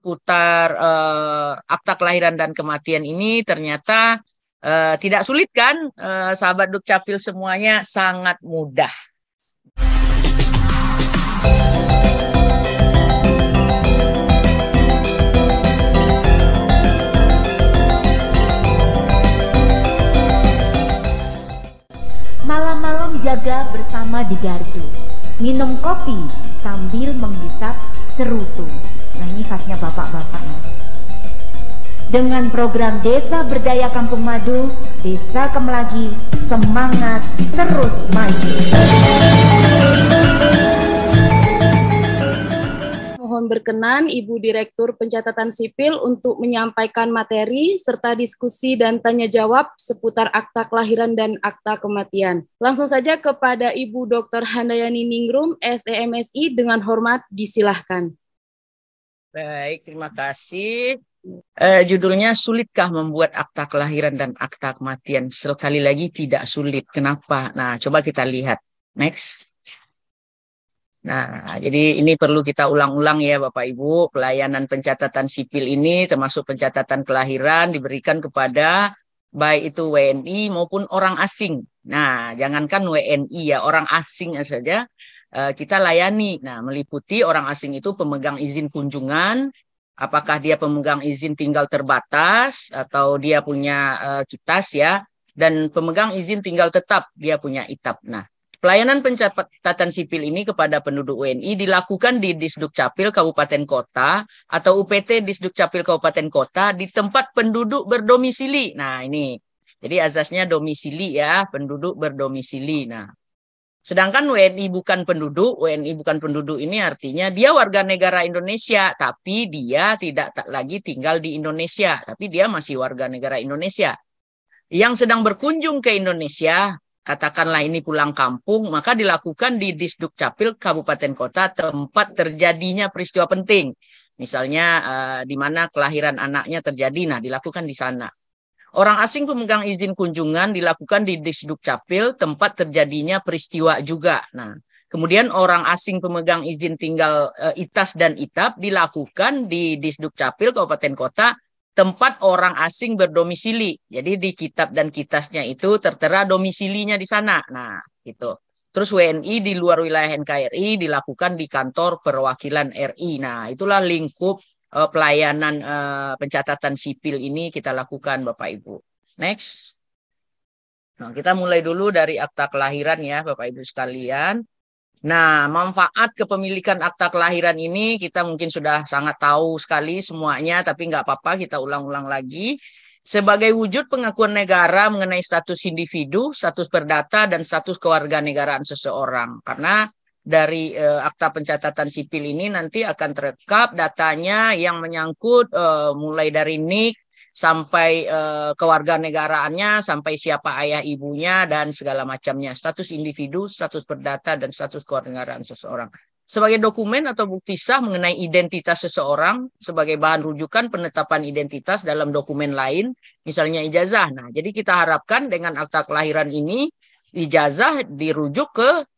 seputar akta kelahiran dan kematian ini ternyata tidak sulit kan, sahabat Dukcapil semuanya, sangat mudah. Malam-malam jaga bersama di gardu, minum kopi sambil menghisap cerutu. Nah, ini khasnya bapak-bapaknya. Dengan program Desa Berdaya Kampung Madu, Desa Kemelagi semangat terus maju. Mohon berkenan Ibu Direktur Pencatatan Sipil untuk menyampaikan materi serta diskusi dan tanya jawab seputar akta kelahiran dan akta kematian. Langsung saja kepada Ibu Dr. Handayani Ningrum, SEMSI, dengan hormat disilahkan. Baik, terima kasih. Judulnya, sulitkah membuat akta kelahiran dan akta kematian? Sekali lagi tidak sulit. Kenapa? Nah, coba kita lihat. Next. Nah, jadi ini perlu kita ulang-ulang ya Bapak Ibu. Pelayanan pencatatan sipil ini termasuk pencatatan kelahiran diberikan kepada baik itu WNI maupun orang asing. Nah, jangankan WNI ya, orang asing saja kita layani. Nah, meliputi orang asing itu pemegang izin kunjungan, apakah dia pemegang izin tinggal terbatas atau dia punya kitas ya, dan pemegang izin tinggal tetap, dia punya ITAP. Nah, pelayanan pencatatan sipil ini kepada penduduk WNI dilakukan di Disdukcapil Kabupaten Kota atau UPT Disdukcapil Kabupaten Kota di tempat penduduk berdomisili. Nah, ini. Jadi azasnya domisili ya, penduduk berdomisili. Nah, sedangkan WNI bukan penduduk ini artinya dia warga negara Indonesia, tapi dia tidak lagi tinggal di Indonesia, tapi dia masih warga negara Indonesia. Yang sedang berkunjung ke Indonesia, katakanlah ini pulang kampung, maka dilakukan di Disdukcapil Kabupaten Kota tempat terjadinya peristiwa penting. Misalnya di mana kelahiran anaknya terjadi, nah dilakukan di sana. Orang asing pemegang izin kunjungan dilakukan di Disdukcapil tempat terjadinya peristiwa juga. Nah, kemudian orang asing pemegang izin tinggal ITAS dan ITAP dilakukan di Disdukcapil Kabupaten Kota tempat orang asing berdomisili. Jadi di kitab dan kitasnya itu tertera domisilinya di sana. Nah, gitu. Terus WNI di luar wilayah NKRI dilakukan di kantor perwakilan RI. Nah, itulah lingkup pelayanan pencatatan sipil ini kita lakukan Bapak Ibu. Next. Nah, kita mulai dulu dari akta kelahiran ya Bapak Ibu sekalian. Nah, manfaat kepemilikan akta kelahiran ini kita mungkin sudah sangat tahu sekali semuanya, tapi nggak apa-apa kita ulang-ulang lagi. Sebagai wujud pengakuan negara mengenai status individu, status perdata, dan status kewarganegaraan seseorang. Karena dari akta pencatatan sipil ini nanti akan terekam datanya yang menyangkut mulai dari NIK sampai kewarganegaraannya, sampai siapa ayah ibunya dan segala macamnya, status individu, status perdata, dan status kewarganegaraan seseorang. Sebagai dokumen atau bukti sah mengenai identitas seseorang sebagai bahan rujukan penetapan identitas dalam dokumen lain, misalnya ijazah. Nah, jadi kita harapkan dengan akta kelahiran ini, ijazah dirujuk ke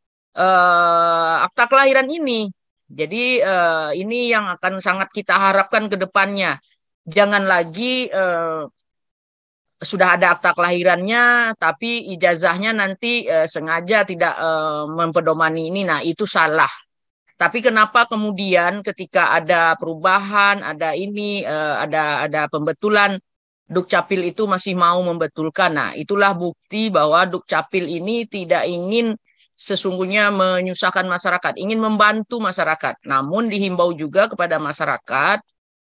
akta kelahiran ini. Jadi ini yang akan sangat kita harapkan ke depannya. Jangan lagi sudah ada akta kelahirannya, tapi ijazahnya nanti sengaja tidak mempedomani ini. Nah, itu salah. Tapi kenapa kemudian ketika ada perubahan, ada ini, ada pembetulan, Dukcapil itu masih mau membetulkan. Nah, itulah bukti bahwa Dukcapil ini tidak ingin sesungguhnya menyusahkan masyarakat, ingin membantu masyarakat. Namun dihimbau juga kepada masyarakat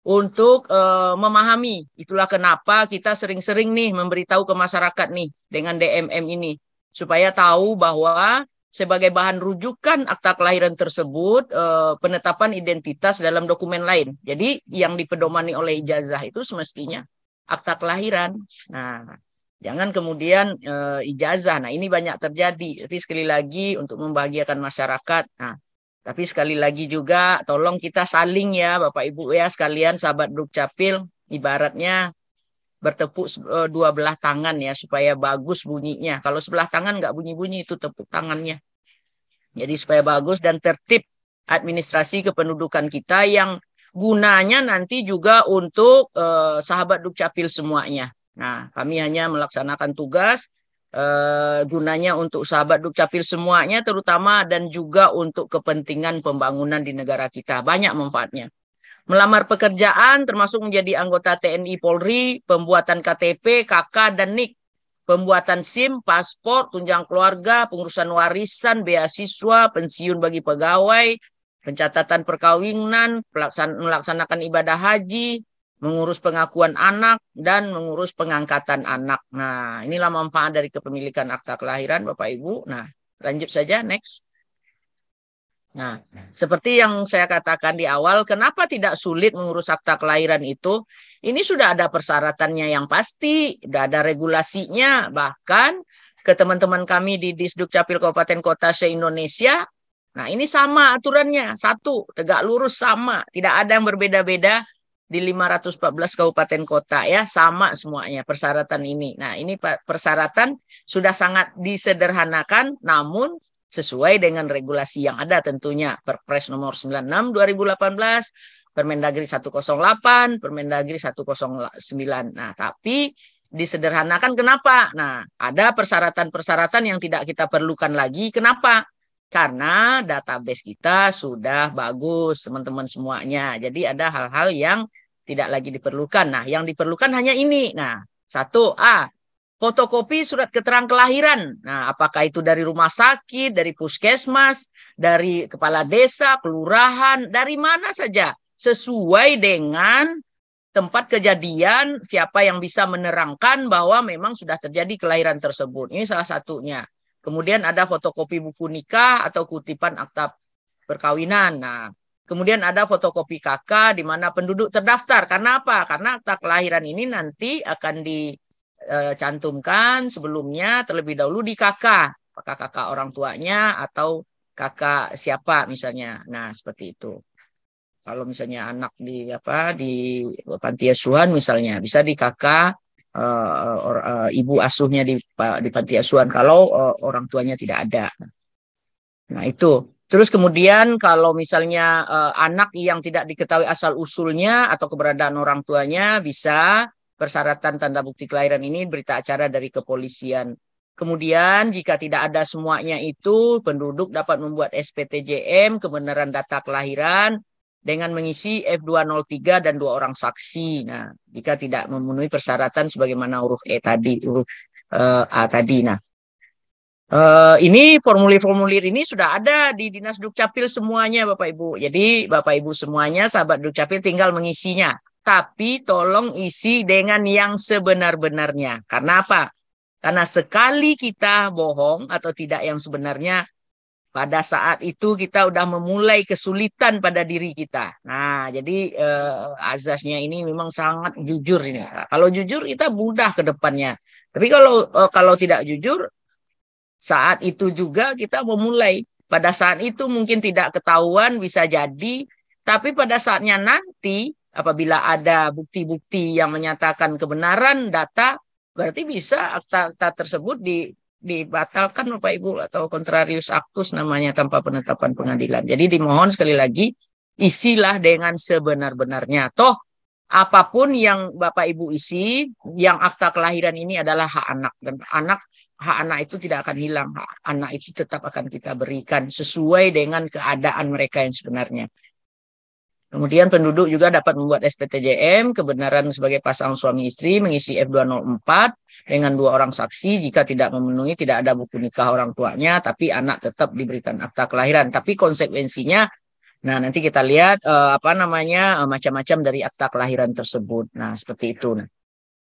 untuk memahami. Itulah kenapa kita sering-sering nih memberitahu ke masyarakat nih dengan DMM ini, supaya tahu bahwa sebagai bahan rujukan akta kelahiran tersebut penetapan identitas dalam dokumen lain. Jadi yang dipedomani oleh ijazah itu semestinya akta kelahiran. Nah, jangan kemudian ijazah. Nah, ini banyak terjadi. Tapi sekali lagi untuk membahagiakan masyarakat. Nah, tapi sekali lagi juga tolong kita saling ya Bapak Ibu ya sekalian sahabat Dukcapil, ibaratnya bertepuk dua belah tangan ya supaya bagus bunyinya. Kalau sebelah tangan nggak bunyi-bunyi itu tepuk tangannya. Jadi supaya bagus dan tertib administrasi kependudukan kita yang gunanya nanti juga untuk sahabat Dukcapil semuanya. Nah, kami hanya melaksanakan tugas gunanya untuk sahabat Dukcapil semuanya terutama dan juga untuk kepentingan pembangunan di negara kita. Banyak manfaatnya. Melamar pekerjaan termasuk menjadi anggota TNI Polri, pembuatan KTP, KK, dan NIK, pembuatan SIM, paspor, tunjang keluarga, pengurusan warisan, beasiswa, pensiun bagi pegawai, pencatatan perkawinan, melaksanakan ibadah haji, mengurus pengakuan anak, dan mengurus pengangkatan anak. Nah, inilah manfaat dari kepemilikan akta kelahiran, Bapak Ibu. Nah, lanjut saja, next. Nah, seperti yang saya katakan di awal, kenapa tidak sulit mengurus akta kelahiran itu? Ini sudah ada persyaratannya yang pasti, sudah ada regulasinya, bahkan ke teman-teman kami di Disdukcapil Kabupaten Kota se-Indonesia. Nah, ini sama aturannya, satu, tegak lurus sama, tidak ada yang berbeda-beda di 514 kabupaten kota ya, sama semuanya persyaratan ini. Nah, ini persyaratan sudah sangat disederhanakan, namun sesuai dengan regulasi yang ada tentunya. Perpres nomor 96 2018, Permendagri 108, Permendagri 109. Nah, tapi disederhanakan kenapa? Nah, ada persyaratan-persyaratan yang tidak kita perlukan lagi. Kenapa? Karena database kita sudah bagus, teman-teman semuanya. Jadi ada hal-hal yang tidak lagi diperlukan. Nah, yang diperlukan hanya ini. Nah, satu, fotokopi surat keterangan kelahiran. Nah, apakah itu dari rumah sakit, dari puskesmas, dari kepala desa, kelurahan, dari mana saja. Sesuai dengan tempat kejadian, siapa yang bisa menerangkan bahwa memang sudah terjadi kelahiran tersebut. Ini salah satunya. Kemudian ada fotokopi buku nikah atau kutipan akta perkawinan. Nah, kemudian ada fotokopi KK di mana penduduk terdaftar. Karena apa? Karena akta kelahiran ini nanti akan cantumkan sebelumnya terlebih dahulu di KK, apakah kakak orang tuanya atau kakak siapa misalnya. Nah, seperti itu. Kalau misalnya anak di panti asuhan misalnya bisa di KK ibu asuhnya di panti asuhan kalau orang tuanya tidak ada. Nah, itu. Terus kemudian kalau misalnya anak yang tidak diketahui asal usulnya atau keberadaan orang tuanya bisa persyaratan tanda bukti kelahiran ini berita acara dari kepolisian. Kemudian jika tidak ada semuanya itu, penduduk dapat membuat SPTJM, kebenaran data kelahiran, dengan mengisi F203 dan 2 orang saksi. Nah, jika tidak memenuhi persyaratan sebagaimana huruf A tadi. Nah, ini formulir-formulir ini sudah ada di Dinas Dukcapil semuanya, Bapak Ibu. Jadi Bapak Ibu semuanya, sahabat Dukcapil tinggal mengisinya. Tapi tolong isi dengan yang sebenar-benarnya. Karena apa? Karena sekali kita bohong atau tidak yang sebenarnya, pada saat itu kita udah memulai kesulitan pada diri kita. Nah, jadi azasnya ini memang sangat jujur ini. Nah, kalau jujur kita mudah ke depannya. Tapi kalau tidak jujur, saat itu juga kita memulai. Pada saat itu mungkin tidak ketahuan, bisa jadi. Tapi pada saatnya nanti, apabila ada bukti-bukti yang menyatakan kebenaran data, berarti bisa akta tersebut dibatalkan Bapak Ibu atau contrarius actus namanya tanpa penetapan pengadilan. Jadi dimohon sekali lagi isilah dengan sebenar-benarnya. Toh apapun yang Bapak Ibu isi, yang akta kelahiran ini adalah hak anak dan hak anak itu tidak akan hilang. Hak anak itu tetap akan kita berikan sesuai dengan keadaan mereka yang sebenarnya. Kemudian penduduk juga dapat membuat SPTJM, kebenaran sebagai pasangan suami istri, mengisi F204 dengan 2 orang saksi. Jika tidak memenuhi, tidak ada buku nikah orang tuanya, tapi anak tetap diberikan akta kelahiran. Tapi konsekuensinya, nah nanti kita lihat macam-macam dari akta kelahiran tersebut. Nah seperti itu. Nah,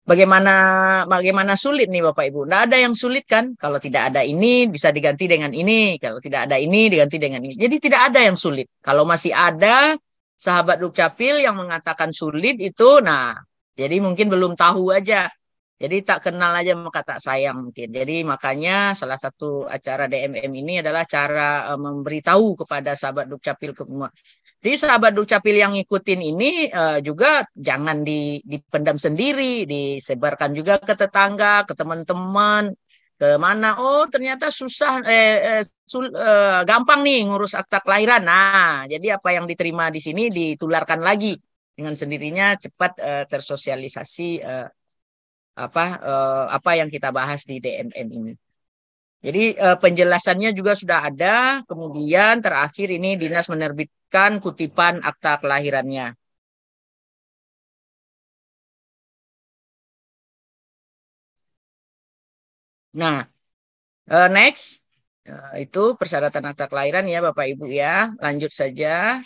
bagaimana sulit nih Bapak Ibu? Nggak ada yang sulit kan? Kalau tidak ada ini bisa diganti dengan ini. Kalau tidak ada ini diganti dengan ini. Jadi tidak ada yang sulit. Kalau masih ada sahabat Dukcapil yang mengatakan sulit itu, nah, jadi mungkin belum tahu aja. Jadi tak kenal aja maka tak sayang mungkin. Jadi makanya salah satu acara DMM ini adalah cara memberitahu kepada sahabat Dukcapil semua. Jadi sahabat Dukcapil yang ngikutin ini juga jangan dipendam sendiri, disebarkan juga ke tetangga, ke teman-teman. Kemana? Oh, ternyata susah, gampang nih ngurus akta kelahiran. Nah, jadi apa yang diterima di sini ditularkan lagi dengan sendirinya, cepat tersosialisasi apa yang kita bahas di DMN ini. Jadi penjelasannya juga sudah ada. Kemudian terakhir ini dinas menerbitkan kutipan akta kelahirannya. Nah, next. Itu persyaratan akta kelahiran ya Bapak Ibu ya. Lanjut saja,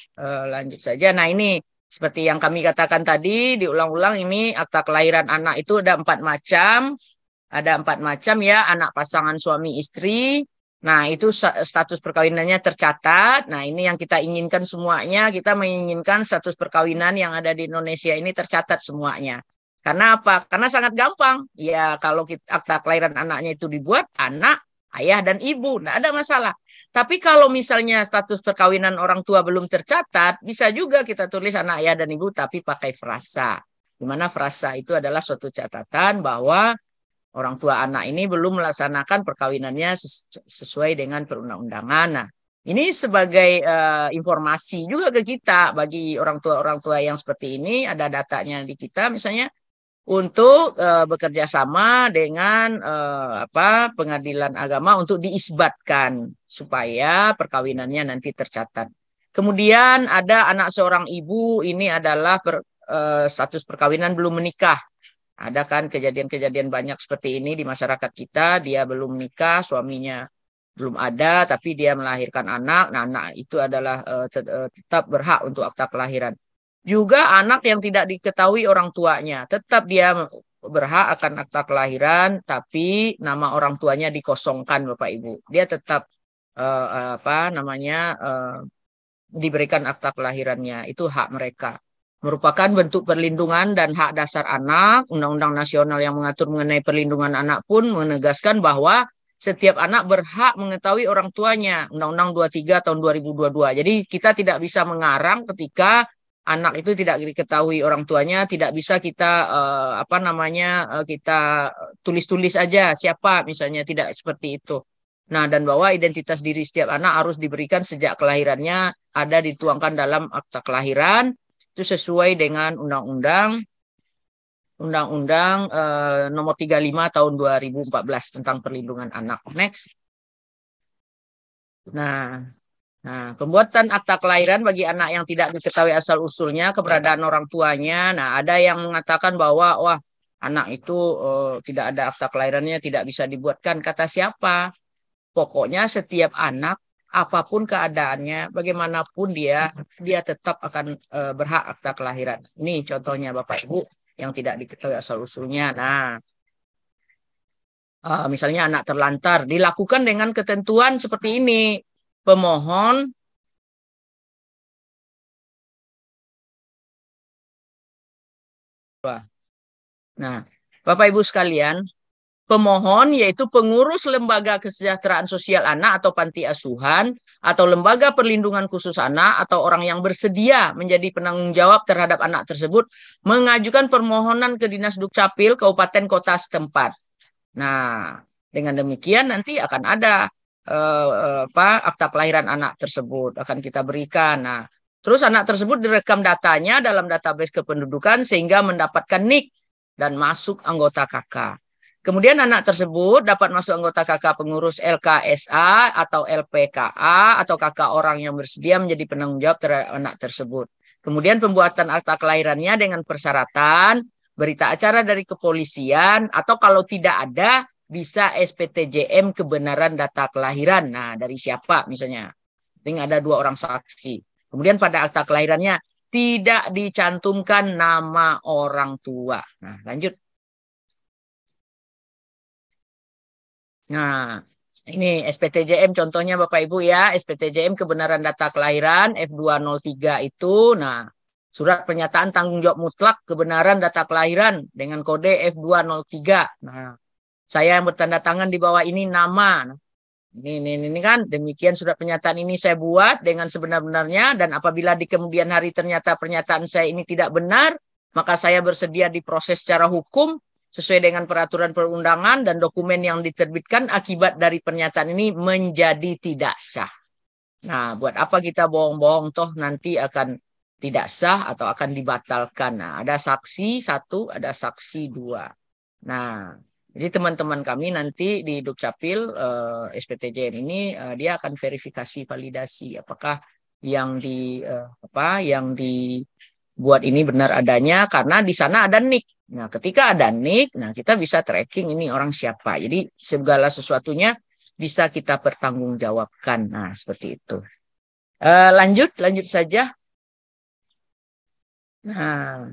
lanjut saja. Nah ini seperti yang kami katakan tadi, diulang-ulang ini akta kelahiran anak itu ada 4 macam. Ada 4 macam ya, anak pasangan suami istri. Nah itu status perkawinannya tercatat. Nah ini yang kita inginkan semuanya. Kita menginginkan status perkawinan yang ada di Indonesia ini tercatat semuanya. Karena apa? Karena sangat gampang. Ya kalau akta kelahiran anaknya itu dibuat, anak, ayah dan ibu, tidak ada masalah. Tapi kalau misalnya status perkawinan orang tua belum tercatat, bisa juga kita tulis anak, ayah dan ibu, tapi pakai frasa. Di mana frasa itu adalah suatu catatan bahwa orang tua anak ini belum melaksanakan perkawinannya sesuai dengan perundang-undangan. Nah, ini sebagai informasi juga ke kita bagi orang tua yang seperti ini, ada datanya di kita misalnya, untuk bekerja sama dengan pengadilan agama untuk diisbatkan supaya perkawinannya nanti tercatat. Kemudian ada anak seorang ibu, ini adalah status perkawinan belum menikah. Ada kan kejadian-kejadian banyak seperti ini di masyarakat kita, dia belum menikah, suaminya belum ada, tapi dia melahirkan anak. Nah, anak itu adalah tetap berhak untuk akta kelahiran. Juga anak yang tidak diketahui orang tuanya, tetap dia berhak akan akta kelahiran, tapi nama orang tuanya dikosongkan Bapak Ibu. Dia tetap diberikan akta kelahirannya, itu hak mereka. Merupakan bentuk perlindungan dan hak dasar anak. Undang-Undang Nasional yang mengatur mengenai perlindungan anak pun menegaskan bahwa setiap anak berhak mengetahui orang tuanya. Undang-Undang 23 tahun 2022. Jadi kita tidak bisa mengarang ketika anak itu tidak diketahui orang tuanya, tidak bisa kita kita tulis-tulis aja siapa misalnya, tidak seperti itu. Nah, dan bahwa identitas diri setiap anak harus diberikan sejak kelahirannya, ada dituangkan dalam akta kelahiran, itu sesuai dengan Undang-Undang nomor 35 tahun 2014 tentang perlindungan anak. Next. Nah, pembuatan akta kelahiran bagi anak yang tidak diketahui asal-usulnya, keberadaan orang tuanya. Nah, ada yang mengatakan bahwa, wah, anak itu tidak ada akta kelahirannya, tidak bisa dibuatkan. Kata siapa? Pokoknya setiap anak, apapun keadaannya, bagaimanapun dia tetap akan berhak akta kelahiran. Ini contohnya Bapak Ibu yang tidak diketahui asal-usulnya. Nah, misalnya anak terlantar, dilakukan dengan ketentuan seperti ini. Pemohon Nah, Bapak Ibu sekalian, pemohon yaitu pengurus lembaga kesejahteraan sosial anak atau panti asuhan atau lembaga perlindungan khusus anak atau orang yang bersedia menjadi penanggung jawab terhadap anak tersebut mengajukan permohonan ke Dinas Dukcapil Kabupaten Kota setempat. Nah, dengan demikian nanti akan ada akta kelahiran anak tersebut akan kita berikan. Nah, terus anak tersebut direkam datanya dalam database kependudukan sehingga mendapatkan NIK dan masuk anggota KK. Kemudian anak tersebut dapat masuk anggota KK pengurus LKSA atau LPKA atau KK orang yang bersedia menjadi penanggung jawab terhadap anak tersebut. Kemudian pembuatan akta kelahirannya dengan persyaratan berita acara dari kepolisian atau kalau tidak ada bisa SPTJM kebenaran data kelahiran. Nah, dari siapa misalnya? Penting ada 2 orang saksi. Kemudian pada akta kelahirannya tidak dicantumkan nama orang tua. Nah, lanjut. Nah, ini SPTJM contohnya Bapak Ibu ya. SPTJM kebenaran data kelahiran F203 itu. Nah, surat pernyataan tanggung jawab mutlak kebenaran data kelahiran dengan kode F203. Nah, saya yang bertanda tangan di bawah ini nama. Ini kan demikian surat pernyataan ini saya buat dengan sebenar-benarnya, dan apabila di kemudian hari ternyata pernyataan saya ini tidak benar, maka saya bersedia diproses secara hukum sesuai dengan peraturan perundangan dan dokumen yang diterbitkan akibat dari pernyataan ini menjadi tidak sah. Nah, buat apa kita bohong-bohong toh nanti akan tidak sah atau akan dibatalkan. Nah, ada saksi 1, ada saksi 2. Nah, jadi teman-teman kami nanti di Dukcapil SPTJN ini dia akan verifikasi validasi apakah yang yang dibuat ini benar adanya, karena di sana ada NIK. Nah, ketika ada NIK, nah kita bisa tracking ini orang siapa. Jadi segala sesuatunya bisa kita pertanggungjawabkan. Nah, seperti itu. Lanjut saja. Nah,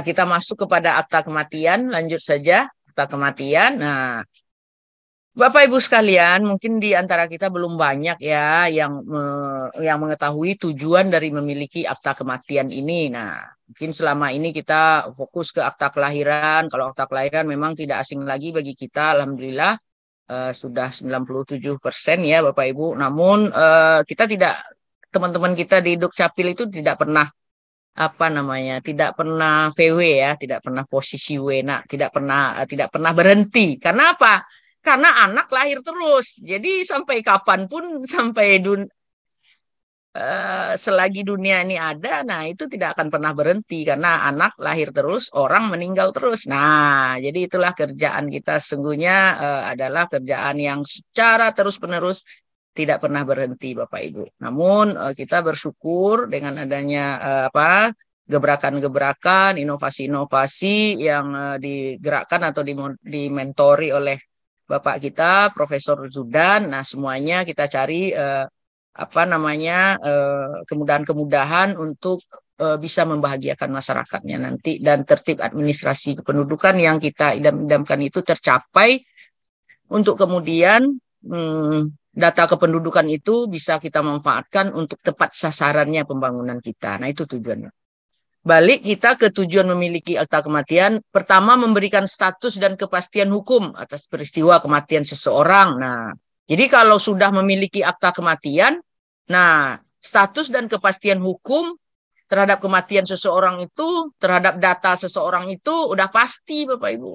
kita masuk kepada akta kematian. Lanjut saja, akta kematian. Nah, Bapak Ibu sekalian, mungkin di antara kita belum banyak ya yang mengetahui tujuan dari memiliki akta kematian ini. Nah, mungkin selama ini kita fokus ke akta kelahiran. Kalau akta kelahiran memang tidak asing lagi bagi kita, alhamdulillah sudah 97% ya Bapak Ibu. Namun kita tidak, teman-teman kita di Dukcapil itu tidak pernah tidak pernah VW ya, tidak pernah posisi W, nah, tidak pernah berhenti. Karena apa? Karena anak lahir terus. Jadi sampai kapanpun, selagi dunia ini ada, nah itu tidak akan pernah berhenti karena anak lahir terus, orang meninggal terus. Nah, jadi itulah kerjaan kita sesungguhnya adalah kerjaan yang secara terus-menerus tidak pernah berhenti Bapak Ibu. Namun kita bersyukur dengan adanya gebrakan-gebrakan, inovasi-inovasi yang digerakkan atau dimentori oleh Bapak kita, Profesor Zudan. Nah, semuanya kita cari kemudahan-kemudahan untuk bisa membahagiakan masyarakatnya nanti, dan tertib administrasi kependudukan yang kita idam-idamkan itu tercapai untuk kemudian data kependudukan itu bisa kita manfaatkan untuk tepat sasarannya pembangunan kita. Nah, itu tujuannya. Balik kita ke tujuan memiliki akta kematian. Pertama, memberikan status dan kepastian hukum atas peristiwa kematian seseorang. Nah, jadi kalau sudah memiliki akta kematian, nah, status dan kepastian hukum terhadap kematian seseorang itu, terhadap data seseorang itu udah pasti Bapak Ibu.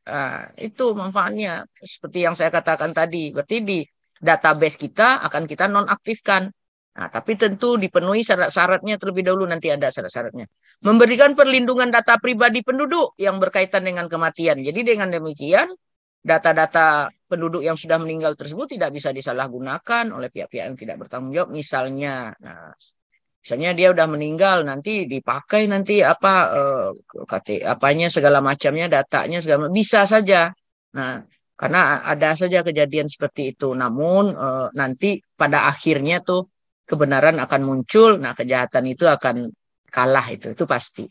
Nah, itu manfaatnya. Seperti yang saya katakan tadi, berarti di database kita akan kita nonaktifkan. Nah, tapi tentu dipenuhi syarat-syaratnya terlebih dahulu, nanti ada syarat-syaratnya. Memberikan perlindungan data pribadi penduduk yang berkaitan dengan kematian. Jadi dengan demikian, data-data penduduk yang sudah meninggal tersebut tidak bisa disalahgunakan oleh pihak-pihak yang tidak bertanggung jawab. Misalnya dia udah meninggal, nanti dipakai nanti segala macamnya, datanya segala bisa saja. Nah, karena ada saja kejadian seperti itu. Namun nanti pada akhirnya tuh kebenaran akan muncul. Nah, kejahatan itu akan kalah, itu pasti.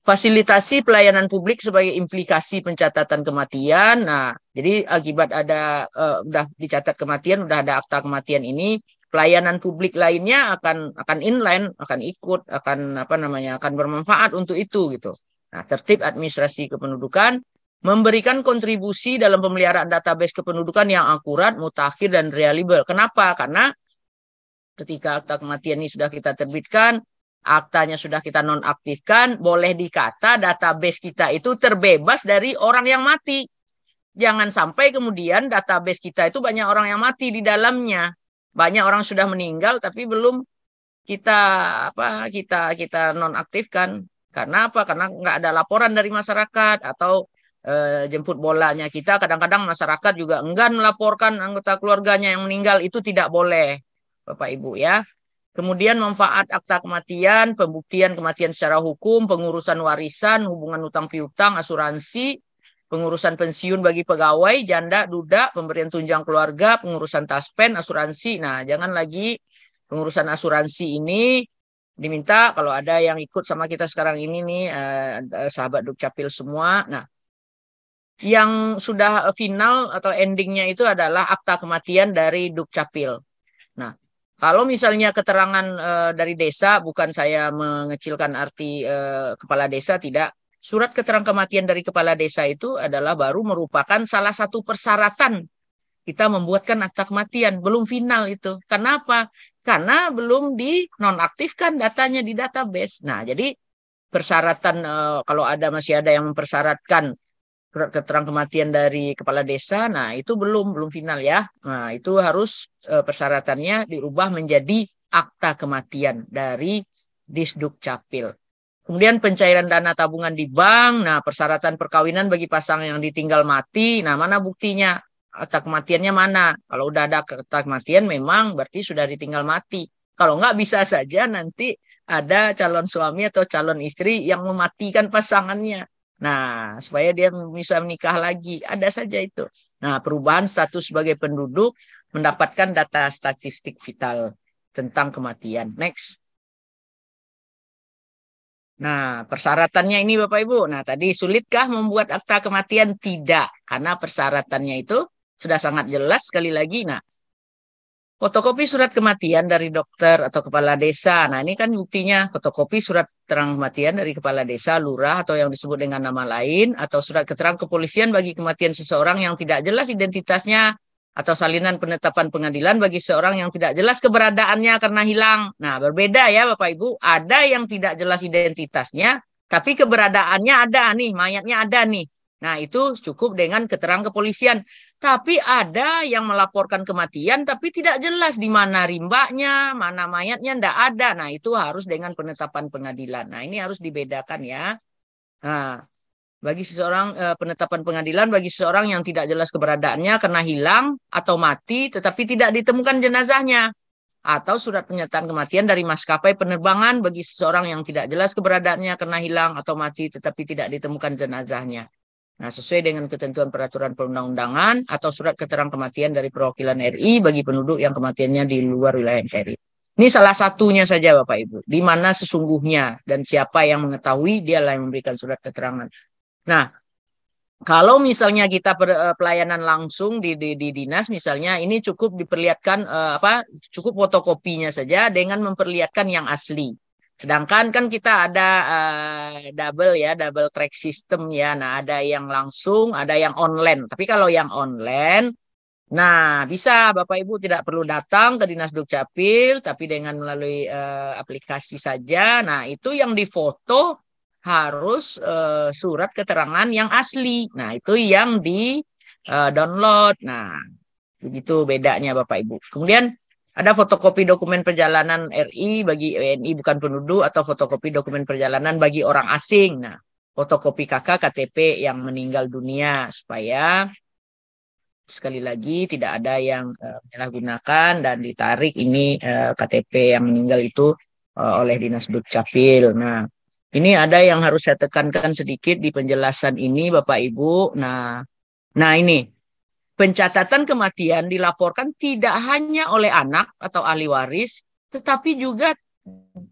Fasilitasi pelayanan publik sebagai implikasi pencatatan kematian. Nah, jadi akibat ada udah dicatat kematian, udah ada akta kematian ini, pelayanan publik lainnya akan inline, akan ikut, akan bermanfaat untuk itu gitu. Nah, tertib administrasi kependudukan, memberikan kontribusi dalam pemeliharaan database kependudukan yang akurat, mutakhir, dan reliable. Kenapa? Karena ketika akta kematian ini sudah kita terbitkan, aktanya sudah kita nonaktifkan, boleh dikata database kita itu terbebas dari orang yang mati. Jangan sampai kemudian database kita itu banyak orang yang mati di dalamnya. Banyak orang sudah meninggal tapi belum kita nonaktifkan. Karena apa? Karena nggak ada laporan dari masyarakat, atau jemput bolanya kita. Kadang-kadang masyarakat juga enggan melaporkan anggota keluarganya yang meninggal. Itu tidak boleh, Bapak Ibu ya. Kemudian manfaat akta kematian, pembuktian kematian secara hukum, pengurusan warisan, hubungan utang piutang, asuransi, pengurusan pensiun bagi pegawai, janda, duda, pemberian tunjang keluarga, pengurusan taspen, asuransi. Nah, jangan lagi pengurusan asuransi ini diminta kalau ada yang ikut sama kita sekarang ini nih, sahabat Dukcapil semua. Nah, yang sudah final atau endingnya itu adalah akta kematian dari Dukcapil. Nah, kalau misalnya keterangan dari desa, bukan saya mengecilkan arti kepala desa, tidak. Surat keterangan kematian dari kepala desa itu adalah baru merupakan salah satu persyaratan kita membuatkan akta kematian. Belum final itu. Kenapa? Karena belum dinonaktifkan datanya di database. Nah, jadi persyaratan kalau masih ada yang mempersyaratkan surat keterangan kematian dari kepala desa, nah itu belum final ya. Nah itu harus persyaratannya dirubah menjadi akta kematian dari Disduk Capil. Kemudian pencairan dana tabungan di bank, nah persyaratan perkawinan bagi pasangan yang ditinggal mati, nah mana buktinya? Akta kematiannya mana? Kalau udah ada akta kematian memang berarti sudah ditinggal mati. Kalau nggak bisa saja nanti ada calon suami atau calon istri yang mematikan pasangannya. Nah, supaya dia bisa menikah lagi, ada saja itu. Nah, perubahan status sebagai penduduk mendapatkan data statistik vital tentang kematian. Next. Nah, persyaratannya ini Bapak Ibu. Nah, tadi sulitkah membuat akta kematian? Tidak, karena persyaratannya itu sudah sangat jelas sekali lagi. Nah, fotokopi surat kematian dari dokter atau kepala desa. Nah, ini kan buktinya fotokopi surat keterangan kematian dari kepala desa, lurah atau yang disebut dengan nama lain, atau surat keterangan kepolisian bagi kematian seseorang yang tidak jelas identitasnya, atau salinan penetapan pengadilan bagi seorang yang tidak jelas keberadaannya karena hilang. Nah, berbeda ya Bapak Ibu. Ada yang tidak jelas identitasnya, tapi keberadaannya ada nih, mayatnya ada nih. Nah, itu cukup dengan keterangan kepolisian. Tapi ada yang melaporkan kematian, tapi tidak jelas di mana rimbanya, mana mayatnya, tidak ada. Nah, itu harus dengan penetapan pengadilan. Nah, ini harus dibedakan ya. Nah, bagi seseorang penetapan pengadilan bagi seseorang yang tidak jelas keberadaannya karena hilang atau mati tetapi tidak ditemukan jenazahnya, atau surat pernyataan kematian dari maskapai penerbangan bagi seseorang yang tidak jelas keberadaannya karena hilang atau mati tetapi tidak ditemukan jenazahnya. Nah, sesuai dengan ketentuan peraturan perundang-undangan, atau surat keterangan kematian dari perwakilan RI bagi penduduk yang kematiannya di luar wilayah NKRI. Ini salah satunya saja Bapak Ibu, di mana sesungguhnya dan siapa yang mengetahui, dialah yang memberikan surat keterangan. Nah, kalau misalnya kita pelayanan langsung di dinas, misalnya ini cukup diperlihatkan cukup fotokopinya saja dengan memperlihatkan yang asli. Sedangkan kan kita ada double track system ya. Nah, ada yang langsung, ada yang online. Tapi kalau yang online, nah bisa Bapak Ibu tidak perlu datang ke Dinas Dukcapil, tapi dengan melalui aplikasi saja. Nah, itu yang difoto harus surat keterangan yang asli. Nah, itu yang di download. Nah, begitu bedanya Bapak Ibu. Kemudian ada fotokopi dokumen perjalanan RI bagi WNI bukan penduduk, atau fotokopi dokumen perjalanan bagi orang asing. Nah, fotokopi KTP yang meninggal dunia, supaya sekali lagi tidak ada yang menyalahgunakan dan ditarik ini KTP yang meninggal itu oleh Dinas Dukcapil. Nah, ini ada yang harus saya tekankan sedikit di penjelasan ini Bapak Ibu. Nah ini pencatatan kematian dilaporkan tidak hanya oleh anak atau ahli waris, tetapi juga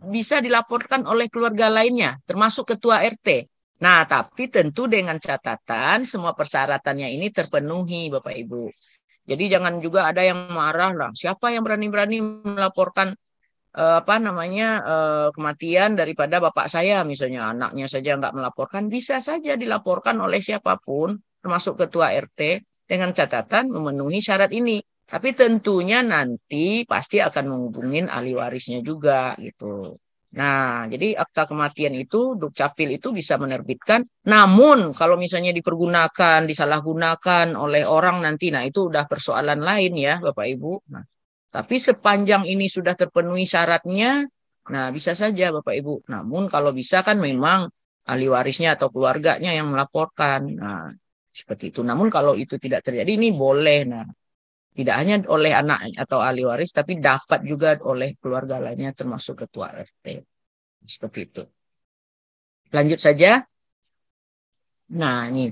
bisa dilaporkan oleh keluarga lainnya, termasuk ketua RT. Nah, tapi tentu dengan catatan semua persyaratannya ini terpenuhi Bapak Ibu. Jadi jangan juga ada yang marah lah. Siapa yang berani-berani melaporkan kematian daripada bapak saya, misalnya anaknya saja nggak melaporkan, bisa saja dilaporkan oleh siapapun, termasuk ketua RT, dengan catatan memenuhi syarat ini. Tapi tentunya nanti pasti akan menghubungin ahli warisnya juga gitu. Nah, jadi akta kematian itu Dukcapil itu bisa menerbitkan. Namun kalau misalnya dipergunakan, disalahgunakan oleh orang nanti, nah itu udah persoalan lain ya Bapak Ibu. Nah, tapi sepanjang ini sudah terpenuhi syaratnya, nah bisa saja Bapak Ibu. Namun kalau bisa kan memang ahli warisnya atau keluarganya yang melaporkan. Nah, seperti itu. Namun kalau itu tidak terjadi, ini boleh. Nah, tidak hanya oleh anak atau ahli waris, tapi dapat juga oleh keluarga lainnya termasuk ketua RT. Seperti itu. Lanjut saja. Nah, ini.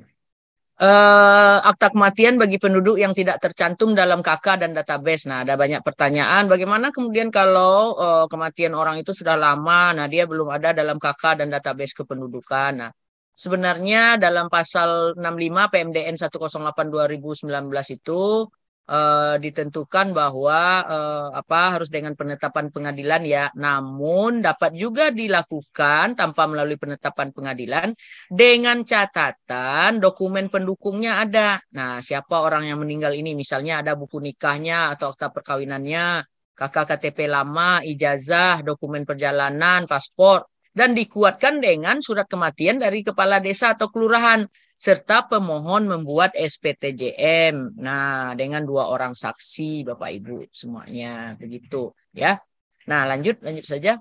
Akta kematian bagi penduduk yang tidak tercantum dalam KK dan database. Nah, ada banyak pertanyaan. Bagaimana kemudian kalau kematian orang itu sudah lama, nah dia belum ada dalam KK dan database kependudukan. Nah, sebenarnya dalam pasal 65 PMDN 108/2019 itu ditentukan bahwa harus dengan penetapan pengadilan ya. Namun dapat juga dilakukan tanpa melalui penetapan pengadilan dengan catatan dokumen pendukungnya ada. Nah, siapa orang yang meninggal ini, misalnya ada buku nikahnya atau akta perkawinannya, KK KTP lama, ijazah, dokumen perjalanan, paspor. dan dikuatkan dengan surat kematian dari kepala desa atau kelurahan serta pemohon membuat SPTJM. Nah, dengan 2 orang saksi Bapak Ibu semuanya begitu ya. Nah, lanjut saja.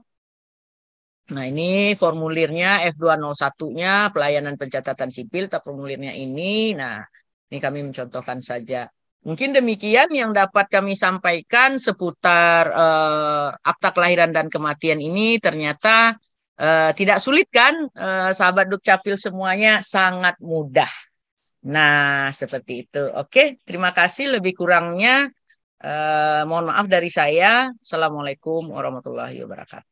Nah, ini formulirnya F201-nya pelayanan pencatatan sipil, formulirnya ini. Nah, ini kami mencontohkan saja. Mungkin demikian yang dapat kami sampaikan seputar akta kelahiran dan kematian ini. Ternyata tidak sulit kan, sahabat Dukcapil semuanya, sangat mudah. Nah, seperti itu. Oke, terima kasih. Lebih kurangnya mohon maaf dari saya. Assalamualaikum warahmatullahi wabarakatuh.